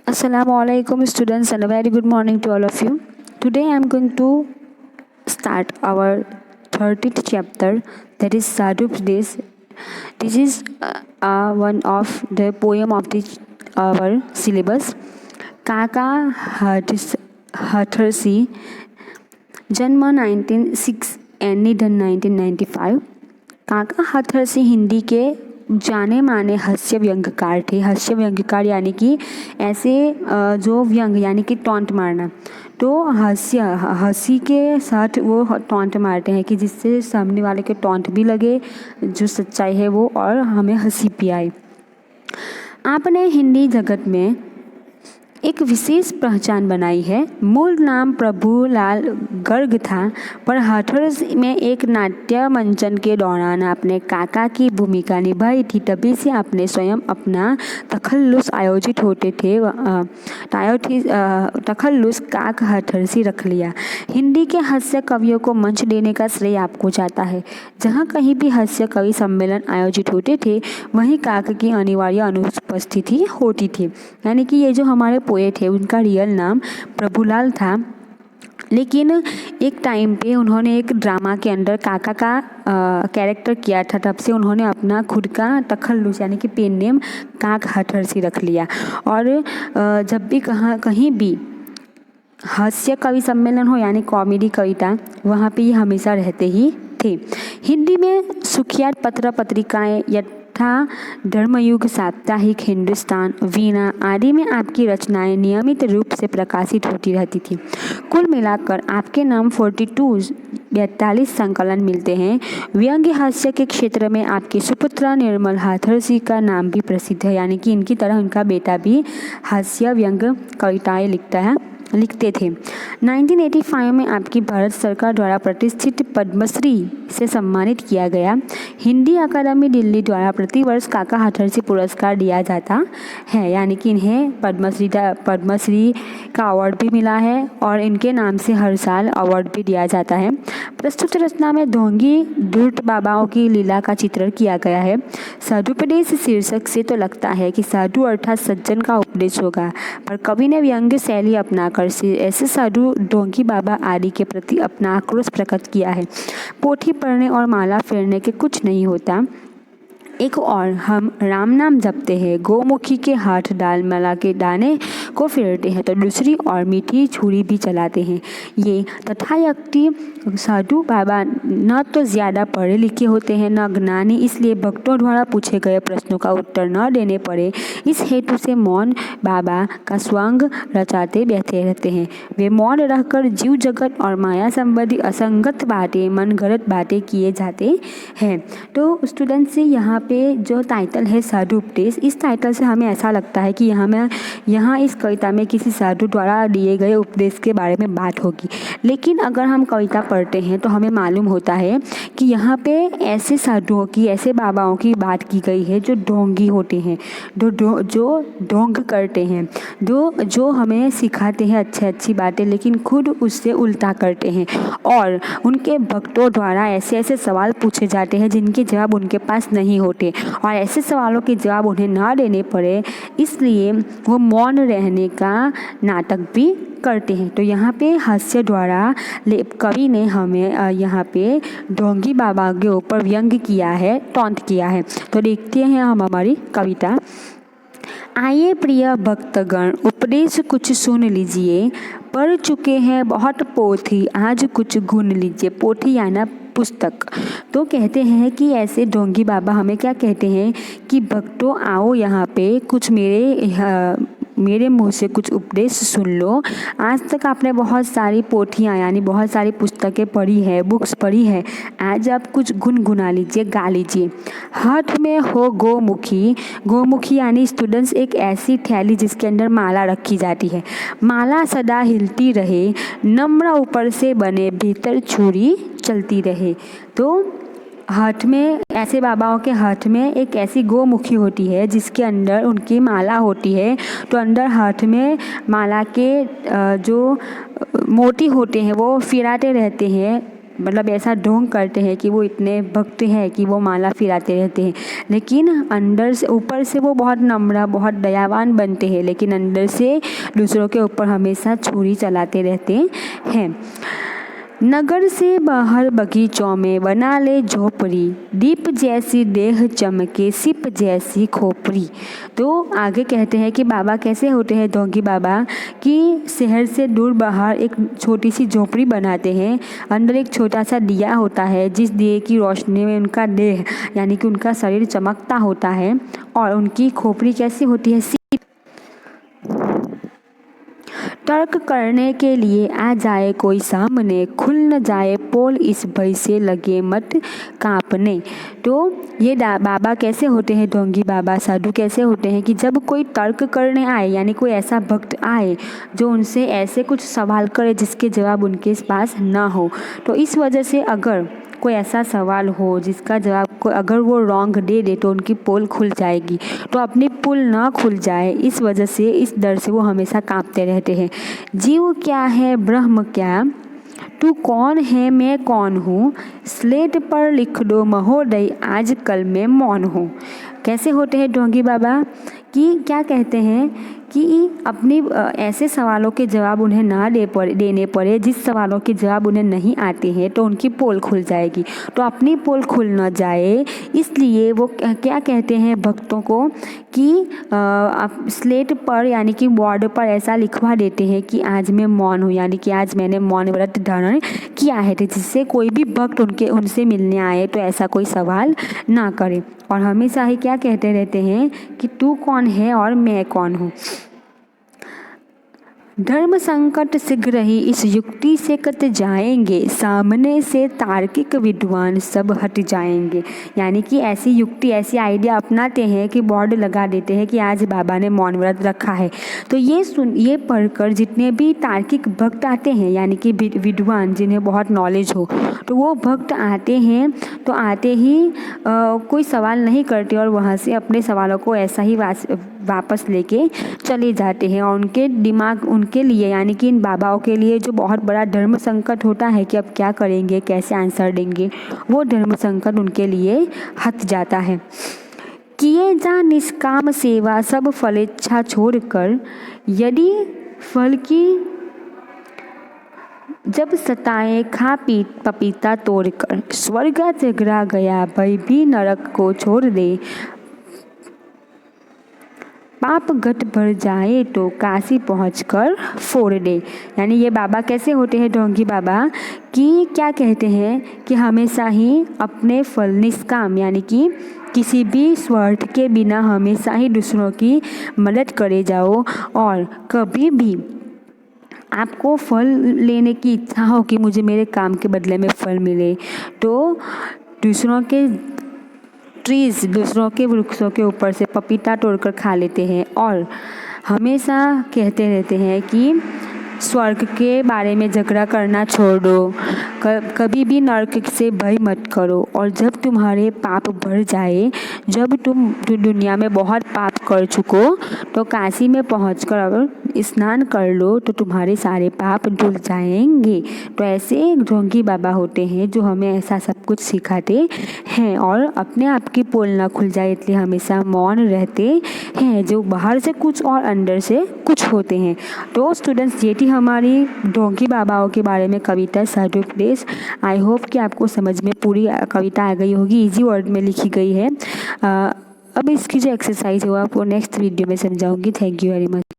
Assalamualaikum students and a very good morning to all of you. Today I am going to start our 30th chapter, that is Sadhu Pradesh. This is one of the poem of our syllabus. Kaka Hattersi, जन्म 1906 and निधन 1995। काका हथरसी हिंदी के जाने माने हास्य व्यंग्यकार थे। हास्य व्यंग्यकार यानी कि ऐसे जो व्यंग यानी कि टॉन्ट मारना, तो हंसी के साथ वो टॉन्ट मारते हैं कि जिससे सामने वाले के टॉन्ट भी लगे, जो सच्चाई है वो, और हमें हंसी भी आए। आपने हिंदी जगत में एक विशेष पहचान बनाई है। मूल नाम प्रभुलाल गर्ग था, पर हाथरस में एक नाट्य मंचन के दौरान आपने काका की भूमिका निभाई थी, तभी से आपने स्वयं अपना तखल्लुस आयोजित होते थे तखल्लुस काक हाथरसी रख लिया। हिंदी के हास्य कवियों को मंच देने का श्रेय आपको जाता है। जहाँ कहीं भी हास्य कवि सम्मेलन आयोजित होते थे, वहीं काक की अनिवार्य अनुपस्थिति होती थी। यानी कि ये जो हमारे पोएट है, उनका रियल नाम प्रभुलाल था, लेकिन एक टाइम पे उन्होंने एक ड्रामा के अंदर काका का कैरेक्टर किया था, तब से उन्होंने अपना खुद का तखल्लुस यानी कि पेन नेम काक हथरसी रख लिया। और जब भी कहीं भी हास्य कवि सम्मेलन हो यानी कॉमेडी कविता, वहाँ पे ये हमेशा रहते ही थे। हिंदी में सुखियात पत्र पत्रिकाएं यथा धर्मयुग, साप्ताहिक, हिंदुस्तान, वीणा आदि में आपकी रचनाएं नियमित रूप से प्रकाशित होती रहती थी। कुल मिलाकर आपके नाम 42 संकलन मिलते हैं। व्यंग्य हास्य के क्षेत्र में आपके सुपुत्र निर्मल हाथरसी का नाम भी प्रसिद्ध है, यानी कि इनकी तरह उनका बेटा भी हास्य व्यंग्य कविताएं लिखते थे। 1985 में आपकी भारत सरकार द्वारा प्रतिष्ठित पद्मश्री से सम्मानित किया गया। हिंदी अकादमी दिल्ली द्वारा प्रतिवर्ष काका हथरसी पुरस्कार दिया जाता है, यानी कि इन्हें पद्मश्री का अवार्ड भी मिला है और इनके नाम से हर साल अवार्ड भी दिया जाता है। प्रस्तुत रचना में ढोंगी धूर्त बाबाओं की लीला का चित्रण किया गया है। साधुपदेश शीर्षक से तो लगता है कि साधु अर्थात सज्जन का उपदेश होगा, पर कवि ने व्यंग्य शैली अपनाकर ऐसे साधु ढोंगी बाबा आदि के प्रति अपना आक्रोश प्रकट किया है। पोथी पढ़ने और माला फेरने के कुछ नहीं होता। एक और हम राम नाम जपते हैं, गौमुखी के हाथ डाल माला के दाने को फेरते हैं, तो दूसरी और मीठी छुरी भी चलाते हैं। ये तथाकथित साधु बाबा न तो ज़्यादा पढ़े लिखे होते हैं न ज्ञानी, इसलिए भक्तों द्वारा पूछे गए प्रश्नों का उत्तर न देने पड़े, इस हेतु से मौन बाबा का स्वांग रचाते बैठे रहते हैं। वे मौन रहकर जीव जगत और माया संबंधी असंगत बातें, मनगढ़ंत बातें किए जाते हैं। तो स्टूडेंट से यहाँ पे जो टाइटल है साधु उपदेश, इस टाइटल से हमें ऐसा लगता है कि यहाँ इस कविता में किसी साधु द्वारा दिए गए उपदेश के बारे में बात होगी। लेकिन अगर हम कविता पढ़ते हैं तो हमें मालूम होता है कि यहाँ पे ऐसे साधुओं की, ऐसे बाबाओं की बात की गई है जो ढोंगी होते हैं, जो ढोंग करते हैं, जो हमें सिखाते हैं अच्छी बातें, लेकिन खुद उससे उल्टा करते हैं। और उनके भक्तों द्वारा ऐसे ऐसे सवाल पूछे जाते हैं जिनके जवाब उनके पास नहीं होते, और ऐसे सवालों के जवाब उन्हें ना देने पड़े, इसलिए वो मौन रहने का नाटक भी करते हैं। तो यहाँ पे हास्य द्वारा कवि ने हमें यहाँ पे ढोंगी बाबा के ऊपर व्यंग्य किया है, टॉन्ट किया है। तो देखते हैं हम हमारी कविता। आइए प्रिय भक्तगण, उपदेश कुछ सुन लीजिए, पढ़ चुके हैं बहुत पोथी, आज कुछ गुन लीजिए। पोथी यानी पुस्तक। तो कहते हैं कि ऐसे ढोंगी बाबा हमें क्या कहते हैं कि भक्तों आओ यहाँ पे, कुछ मेरे मुंह से कुछ उपदेश सुन लो। आज तक आपने बहुत सारी पोथियाँ यानी बहुत सारी पुस्तकें पढ़ी है, बुक्स पढ़ी है, आज आप कुछ गुनगुना लीजिए, गा लीजिए। हाथ में हो गोमुखी। गोमुखी यानी स्टूडेंट्स एक ऐसी थैली जिसके अंदर माला रखी जाती है। माला सदा हिलती रहे, नम्र ऊपर से बने, भीतर छुरी चलती रहे। तो हाथ में, ऐसे बाबाओं के हाथ में एक ऐसी गोमुखी होती है जिसके अंदर उनकी माला होती है। तो अंदर हाथ में माला के जो मोती होते हैं वो फिराते रहते हैं, मतलब ऐसा ढोंग करते हैं कि वो इतने भक्त हैं कि वो माला फिराते रहते हैं, लेकिन अंदर से ऊपर से वो बहुत नम्र बहुत दयावान बनते हैं, लेकिन अंदर से दूसरों के ऊपर हमेशा छुरी चलाते रहते हैं। नगर से बाहर बगीचों में बना ले झोपड़ी, दीप जैसी देह चमके सिप जैसी खोपड़ी। तो आगे कहते हैं कि बाबा कैसे होते हैं ढोंगी बाबा, कि शहर से दूर बाहर एक छोटी सी झोपड़ी बनाते हैं, अंदर एक छोटा सा दिया होता है, जिस दिए की रोशनी में उनका देह यानी कि उनका शरीर चमकता होता है, और उनकी खोपड़ी कैसी होती है, तर्क करने के लिए आ जाए कोई सामने, खुल न जाए पोल इस भय से लगे मत कांपने। तो ये बाबा कैसे होते हैं ढोंगी बाबा, साधु कैसे होते हैं कि जब कोई तर्क करने आए यानी कोई ऐसा भक्त आए जो उनसे ऐसे कुछ सवाल करे जिसके जवाब उनके पास ना हो, तो इस वजह से अगर कोई ऐसा सवाल हो जिसका जवाब को अगर वो रॉन्ग दे दे तो उनकी पोल खुल जाएगी, तो अपनी पोल ना खुल जाए इस वजह से, इस डर से वो हमेशा कांपते रहते हैं। जीव क्या है ब्रह्म क्या, तू कौन है मैं कौन हूँ, स्लेट पर लिख दो महोदय आजकल मैं मौन हूँ। कैसे होते हैं ढोंगी बाबा कि क्या कहते हैं कि अपनी ऐसे सवालों के जवाब उन्हें ना देने पड़े जिस सवालों के जवाब उन्हें नहीं आते हैं, तो उनकी पोल खुल जाएगी, तो अपनी पोल खुल न जाए इसलिए वो क्या कहते हैं भक्तों को कि स्लेट पर यानी कि बोर्ड पर ऐसा लिखवा देते हैं कि आज मैं मौन हूँ, यानी कि आज मैंने मौन व्रत धारण किया है, जिससे कोई भी भक्त उनसे मिलने आए तो ऐसा कोई सवाल ना करे। और हमेशा ही क्या कहते रहते हैं कि तू कौन है और मैं कौन हूँ। धर्म संकट शीघ्र ही इस युक्ति से कट जाएंगे, सामने से तार्किक विद्वान सब हट जाएंगे। यानी कि ऐसी युक्ति ऐसी आइडिया अपनाते हैं कि बोर्ड लगा देते हैं कि आज बाबा ने मौन व्रत रखा है, तो ये पढ़कर जितने भी तार्किक भक्त आते हैं यानी कि विद्वान जिन्हें बहुत नॉलेज हो, तो वो भक्त आते हैं, तो आते ही कोई सवाल नहीं करते और वहाँ से अपने सवालों को ऐसा ही वापस लेके चले जाते हैं। और उनके दिमाग उनके लिए यानी कि इन बाबाओं के लिए जो बहुत बड़ा धर्म संकट होता है कि अब क्या करेंगे कैसे आंसर देंगे, वो धर्म संकट उनके लिए हट जाता है। किए जा निष्काम सेवा सब फलेच्छा छोड़कर, यदि फल की जब सताए खा पी पपीता तोड़कर, स्वर्ग जगरा गया भय भी नरक को छोड़ दे, पाप घट भर जाए तो काशी पहुंचकर फोड़ दे। यानी ये बाबा कैसे होते हैं ढोंगी बाबा कि क्या कहते हैं कि हमेशा ही अपने फल निष्काम यानी कि किसी भी स्वार्थ के बिना हमेशा ही दूसरों की मदद करे जाओ, और कभी भी आपको फल लेने की इच्छा हो कि मुझे मेरे काम के बदले में फल मिले, तो दूसरों के दूसरों के वृक्षों के ऊपर से पपीता तोड़कर खा लेते हैं। और हमेशा कहते रहते हैं कि स्वर्ग के बारे में झगड़ा करना छोड़ दो, कभी भी नरक से भय मत करो, और जब तुम्हारे पाप बढ़ जाए, जब तुम दुनिया में बहुत पाप कर चुको, तो काशी में पहुंचकर अगर स्नान कर लो तो तुम्हारे सारे पाप धुल जाएंगे। तो ऐसे ढोंगी बाबा होते हैं जो हमें ऐसा सब कुछ सिखाते हैं, और अपने आप की पोल ना खुल जाए इसलिए हमेशा मौन रहते हैं, जो बाहर से कुछ और अंदर से कुछ होते हैं। तो स्टूडेंट्स ये थी हमारी ढोंगी बाबाओं के बारे में कविता साधुपदेश। आई होप कि आपको समझ में पूरी कविता आ गई होगी, इजी वर्ड में लिखी गई है। अब इसकी जो एक्सरसाइज है वो आपको नेक्स्ट वीडियो में समझाऊंगी। Thank you very much.